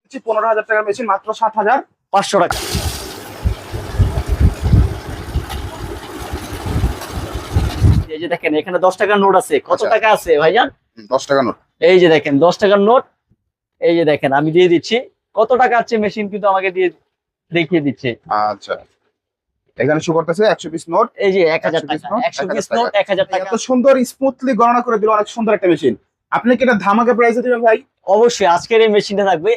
দিচ্ছি 15,000 টাকার মেশিন মাত্র 7,500 টাকা। এই যে দেখেন এখানে 10 টাকার নোট আছে। কত টাকা আছে ভাইজান? 10 টাকা নোট। এই যে দেখেন 10 টাকার নোট। এই যে দেখেন আমি দিয়ে দিচ্ছি। কত টাকা আছে মেশিন কিন্তু আমাকে দিয়ে দেখিয়ে দিচ্ছে। আচ্ছা, এখানে শো করতেছে 120 নোট। এই যে 1000 টাকা, 120 নোট 1000 টাকা। এত সুন্দর স্মুথলি গণনা করে দিল, অনেক সুন্দর একটা মেশিন। আপনি কি এটা ধামাকা প্রাইসে দিবেন ভাই? অবশ্যই আজকের এই মেশিনটা থাকবে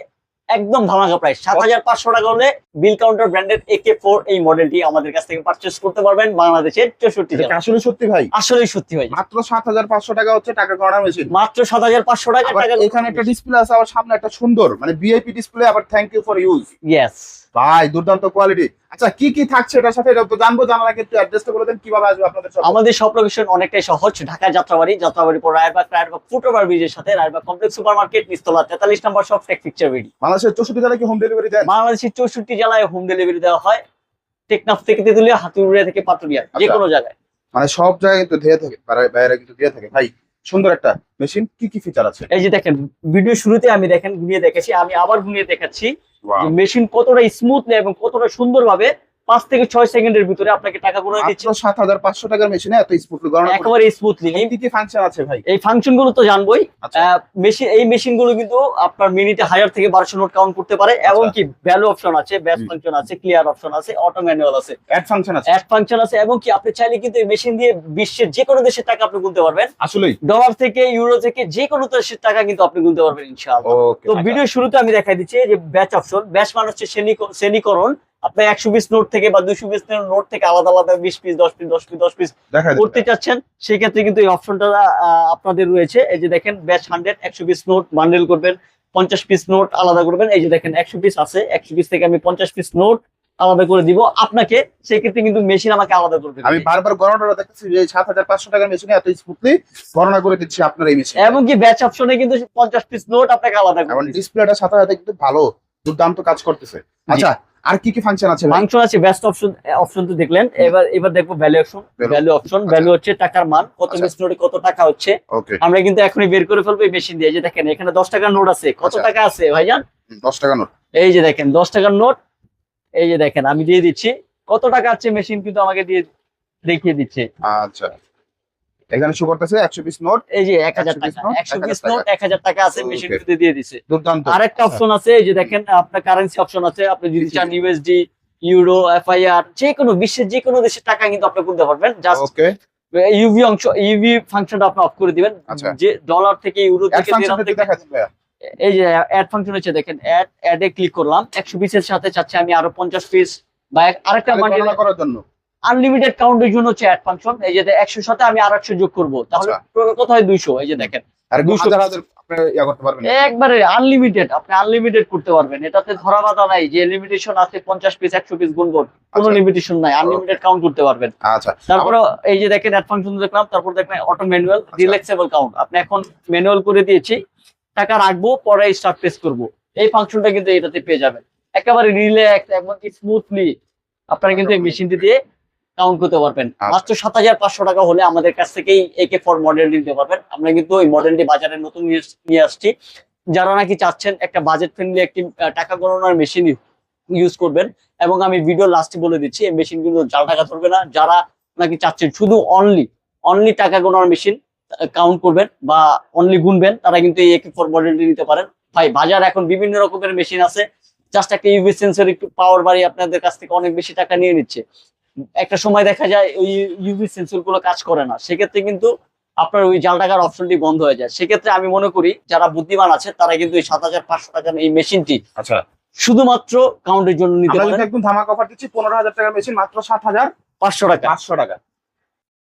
একদম ধামাকা প্রাইস ৭৫০০ টাকা হলে বিল কাউন্টার ব্র্যান্ডের AK4 এই মডেলটি আমাদের কাছ থেকে পারচেজ করতে পারবেন বাংলাদেশের 64 জেলায়। আসলে সত্যি ভাই? আসলেই সত্যি ভাই। মাত্র 7,500 টাকা হচ্ছে টাকা গণনা মেশিন। মাত্র ৭৫০০ টাকা। এখানে একটা ডিসপ্লে আছে, আবার সামনে একটা সুন্দর মানে ভিআইপি ডিসপ্লে, আবার thank you for use. Yes ভাই দুর্দান্ত কোয়ালিটি। আচ্ছা কি কি থাকছে এটার সাথে এটা তো জানবো, জানার আগে একটু অ্যাড্রেসটা বলে দেন, কিভাবে আসবে আপনাদের শপ? আমাদের সব লোকেশন অনেকটাই সহজ। ঢাকা যাত্রাবাড়ি, যাত্রাবাড়ির পর রায়েরবাগ ফুটওভার ব্রিজের সাথে রায়েরবাগ কমপ্লেক্স সুপারমার্কেট, নিচতলা 43 নম্বর শপ, টেক পিকচার ভিডি। বাংলাদেশের 64 জেলায় কি হোম ডেলিভারি দেন? বাংলাদেশের 64 জেলায় হোম ডেলিভারি দেওয়া হয়। টেকনাফ থেকে তেতুলিয়া, হাতিউড়িয়া থেকে পাটুরিয়া, যে কোনো জায়গায়। মানে সব জায়গায় কিন্তু দিয়ে থাকে, বাইরে কিন্তু দিয়ে থাকে। ভাই সুন্দর একটা মেশিন, কি কি ফিচার আছে? এই যে দেখেন ভিডিও শুরুতে আমি দেখেন ঘুরিয়ে দেখাচ্ছি, আমি আবার ঘুরিয়ে দেখাচ্ছি মেশিন কতটা স্মুথলি এবং কতটা সুন্দরভাবে 5 থেকে 6 সেকেন্ডের ভিতরে আপনাকে টাকা গুণে দিচ্ছে। ৭৫০০ টাকার মেশিনে এত স্মুথলি গণনা একেবারে স্মুথলি। কি কি ফাংশন আছে ভাই? এই ফাংশন গুলো তো জানবোই। এই মেশিন গুলো কিন্তু আপনার মিনিটে 1000 থেকে 1200 নোট কাউন্ট করতে পারে, এবং কি ভ্যালু অপশন আছে, ব্যাস ফাংশন আছে, ক্লিয়ার অপশন আছে, অটো ম্যানুয়াল আছে, অ্যাড ফাংশন আছে, এবং কি আপনি চাইলে কিন্তু এই মেশিন দিয়ে বিশ্বের যে কোনো দেশের টাকা আপনি গুনতে পারবেন। আসলেই ডলার থেকে ইউরো থেকে যে কোনো দেশের টাকা কিন্তু আপনি গুনতে পারবেন ইনশাআল্লাহ। তো ভিডিও শুরুতে আমি দেখাই দিচ্ছি যে ব্যাচ অপশন। ব্যাচ মানে হচ্ছে শ্রেণীকরণ। আপনি 120 নোট থেকে বা 220 নোট থেকে আলাদা আলাদা 20 পিস 10 পিস 10 পিস 10 পিস করতে চাচ্ছেন, সেক্ষেত্রে কিন্তু এই অপশনটা আপনাদের রয়েছে। এই যে দেখেন ব্যাচ 100 120 নোট বান্ডেল করবেন, 50 পিস নোট আলাদা করবেন। এই যে দেখেন 100 পিস আছে, 100 পিস থেকে আমি 50 পিস নোট আলাদা করে দিব আপনাকে, সেক্ষেত্রে কিন্তু মেশিন আমাকে আলাদা করবে। আমি বারবার গণনাটা দেখতেছি যে ৭৫০০ টাকার মেশিনে এত স্মুথলি গণনা করে দিচ্ছি আপনার এই মেশিন। এবং কি ব্যাচ অপশনে কিন্তু 50 পিস নোট আপনাকে আলাদা করবে। এবং ডিসপ্লেটা সাথে সাথে কিন্তু ভালো দুর্দান্ত কাজ করতেছে। আচ্ছা আর কি কি ফাংশন আছে? ফাংশন আছে বেস্ট অপশন তো দেখলেন। এবার দেখবো ভ্যালু অপশন। ভ্যালু হচ্ছে টাকার মান, কত পিস নোটে কত টাকা হচ্ছে। আমরা কিন্তু এখনই বের করে ফেলবো এই মেশিন দিয়ে। এই যে দেখেন এখানে 10 টাকার নোট আছে। কত টাকা আছে ভাইজান? 10 টাকা নোট। এই যে দেখেন 10 টাকার নোট। এই যে দেখেন আমি দিয়ে দিচ্ছি। কত টাকা আছে মেশিন কিন্তু আমাকে দিয়ে দেখিয়ে দিচ্ছে। আচ্ছা এখানে শো করতেছে 120 নোট। এই যে 1000 টাকা, 120 নোট 1000 টাকা আছে, মেশিন কিন্তু দিয়ে দিছে। দুর্দান্ত। আরেকটা অপশন আছে, এই যে দেখেন আপনার কারেন্সি অপশন আছে। আপনি যদি চান ইউএসডি, ইউরো, এফআইআর, যে কোনো বিশ্বের যে কোনো দেশের টাকা কিন্তু আপনি গুনতে পারবেন। জাস্ট ইউভি ফাংশনটা আপনি অফ করে দিবেন। যে ডলার থেকে ইউরো থেকে এই যে অ্যাড ফাংশন হচ্ছে, দেখেন অ্যাডে ক্লিক করলাম। 120 এর সাথে চাচ্ছি আমি আরো 50 পিস বা আরেকটা বান্ডেল করার জন্য আনলিমিটেড কাউন্টের জন্য হচ্ছে অ্যাড ফাংশন। এই যে 100 এর সাথে আমি আর 100 যোগ করব, তাহলে কত হয়? 200। এই যে দেখেন আর 200 আপনি ইয়া করতে পারবেন, একবারে আনলিমিটেড। আপনি আনলিমিটেড করতে পারবেন, এটাতে ধরা বাঁধা নাই যে লিমিটেশন আছে 50 পিস 100 পিস গুনবো, কোনো লিমিটেশন নাই, আনলিমিটেড কাউন্ট করতে পারবেন। আচ্ছা তারপরে এই যে দেখেন অ্যাড ফাংশন দেখলাম, তারপর দেখেন অটো ম্যানুয়াল রিল্যাক্সেবল কাউন্ট। আপনি এখন ম্যানুয়াল করে দিয়েছি, টাকা রাখবো, পরে স্টার্ট প্রেস করব, এই ফাংশনটা কিন্তু এটাতে পেয়ে যাবেন। একেবারে রিল্যাক্স এবং স্মুথলি আপনারা কিন্তু এই মেশিনটি দিয়ে কাউন্ট করতে পারবেন। মাত্র ৭৫০০ টাকা হলে আমাদের কাছ থেকেই AK4 মডেল নিতে পারবেন। আমরা কিন্তু এই মডেলটি বাজারে নতুন নিয়ে আসছি। যারা নাকি চাচ্ছেন একটা বাজেট ফ্রেন্ডলি একটি টাকা গণনার মেশিন ইউজ করবেন, এবং আমি ভিডিও লাস্টে বলে দিচ্ছি এই মেশিন কিন্তু জাল টাকা ধরবে না। যারা নাকি চাচ্ছেন শুধু অনলি টাকা গণনার মেশিন কাউন্ট করবেন বা অনলি গুনবেন, তারা কিন্তু এই AK4 মডেলটি নিতে পারেন। ভাই বাজার এখন বিভিন্ন রকমের মেশিন আছে, জাস্ট একটা ইউভি সেন্সর একটু পাওয়ার বাড়িয়ে আপনাদের কাছ থেকে অনেক বেশি টাকা নিয়ে নিচ্ছে। একটা সময় দেখা যায় ওই ইউভি সেন্সর গুলো কাজ করে না, সেক্ষেত্রে কিন্তু আপনার ওই জাল টাকার অপশনটি বন্ধ হয়ে যায়। সেক্ষেত্রে আমি মনে করি যারা বুদ্ধিমান আছে তারা কিন্তু এই ৭৫০০ টাকার এই মেশিনটি শুধুমাত্র কাউন্টের জন্য নিতে পারেন। একদম ধামাকা অফার দিচ্ছি 15,000 টাকার মেশিন মাত্র 7,500 টাকা।